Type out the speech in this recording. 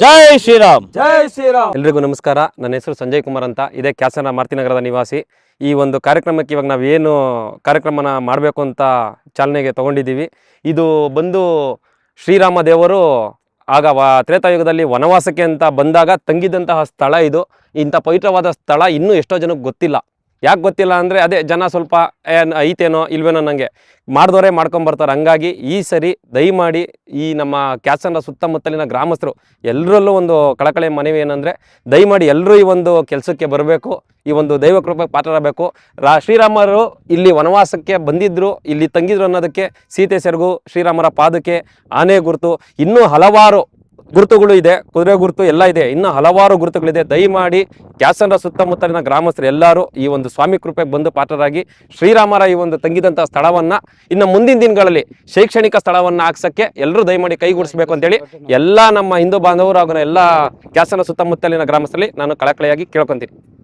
ಜೈ ಶ್ರೀರಾಮ್. ಜೈ ಶ್ರೀರಾಮ್. ಎಲ್ರಿಗೂ ನಮಸ್ಕಾರ. ನನ್ನ ಹೆಸರು ಸಂಜಯ್ ಕುಮಾರ್ ಅಂತ. ಇದೇ ಕ್ಯಾಸನ ಮಾರುತಿನಗರದ ನಿವಾಸಿ. ಈ ಒಂದು ಕಾರ್ಯಕ್ರಮಕ್ಕೆ ಇವಾಗ ನಾವು ಏನು ಕಾರ್ಯಕ್ರಮನ ಮಾಡಬೇಕು ಅಂತ ಚಾಲನೆಗೆ ತಗೊಂಡಿದ್ದೀವಿ. ಇದು ಬಂದು ಶ್ರೀರಾಮ ದೇವರು ಆಗ ತ್ರೇತಾಯುಗದಲ್ಲಿ ವನವಾಸಕ್ಕೆ ಅಂತ ಬಂದಾಗ ತಂಗಿದಂತಹ ಸ್ಥಳ ಇದು. ಇಂಥ ಪವಿತ್ರವಾದ ಸ್ಥಳ ಇನ್ನೂ ಎಷ್ಟೋ ಜನಕ್ಕೆ ಗೊತ್ತಿಲ್ಲ. ಯಾಕೆ ಗೊತ್ತಿಲ್ಲ ಅಂದರೆ ಅದೇ ಜನ ಸ್ವಲ್ಪ ಐತೇನೋ ಇಲ್ವೇನೋ ನನಗೆ ಮಾಡಿದವರೇ ಮಾಡ್ಕೊಂಬರ್ತಾರೆ. ಹಂಗಾಗಿ ಈ ಸರಿ ದಯಮಾಡಿ ಈ ನಮ್ಮ ಕ್ಯಾಸನ ಸುತ್ತಮುತ್ತಲಿನ ಗ್ರಾಮಸ್ಥರು ಎಲ್ಲರಲ್ಲೂ ಒಂದು ಕಳಕಳಿ ಮನವಿ ಏನಂದರೆ, ದಯಮಾಡಿ ಎಲ್ಲರೂ ಈ ಒಂದು ಕೆಲಸಕ್ಕೆ ಬರಬೇಕು, ಈ ಒಂದು ದೈವ ಕೃಪೆಗೆ ಪಾತ್ರರಾಗಬೇಕು. ಶ್ರೀರಾಮರು ಇಲ್ಲಿ ವನವಾಸಕ್ಕೆ ಬಂದಿದ್ದರು, ಇಲ್ಲಿ ತಂಗಿದ್ರು ಅನ್ನೋದಕ್ಕೆ ಸೀತೆ ಸೆರಗು, ಶ್ರೀರಾಮರ ಪಾದಕ್ಕೆ, ಆನೆ ಗುರುತು, ಇನ್ನೂ ಹಲವಾರು ಗುರುತುಗಳು ಇದೆ, ಕುದುರೆ ಗುರುತು ಎಲ್ಲ ಇದೆ, ಇನ್ನೂ ಹಲವಾರು ಗುರುತುಗಳಿದೆ. ದಯಮಾಡಿ ಕ್ಯಾಸನ ಸುತ್ತಮುತ್ತಲಿನ ಗ್ರಾಮಸ್ಥರು ಎಲ್ಲರೂ ಈ ಒಂದು ಸ್ವಾಮಿ ಕೃಪೆಗೆ ಬಂದು ಪಾತ್ರರಾಗಿ ಶ್ರೀರಾಮರ ಈ ಒಂದು ತಂಗಿದಂಥ ಸ್ಥಳವನ್ನು ಇನ್ನು ಮುಂದಿನ ದಿನಗಳಲ್ಲಿ ಶೈಕ್ಷಣಿಕ ಸ್ಥಳವನ್ನು ಹಾಕ್ಸೋಕ್ಕೆ ಎಲ್ಲರೂ ದಯಮಾಡಿ ಕೈಗೂಡಿಸಬೇಕು ಅಂತೇಳಿ ಎಲ್ಲ ನಮ್ಮ ಹಿಂದೂ ಬಾಂಧವರು ಹಾಗೂ ಎಲ್ಲ ಕ್ಯಾಸನ ಸುತ್ತಮುತ್ತಲಿನ ಗ್ರಾಮಸ್ಥರಲ್ಲಿ ನಾನು ಕಳಕಳಿಯಾಗಿ ಕೇಳ್ಕೊತೀನಿ.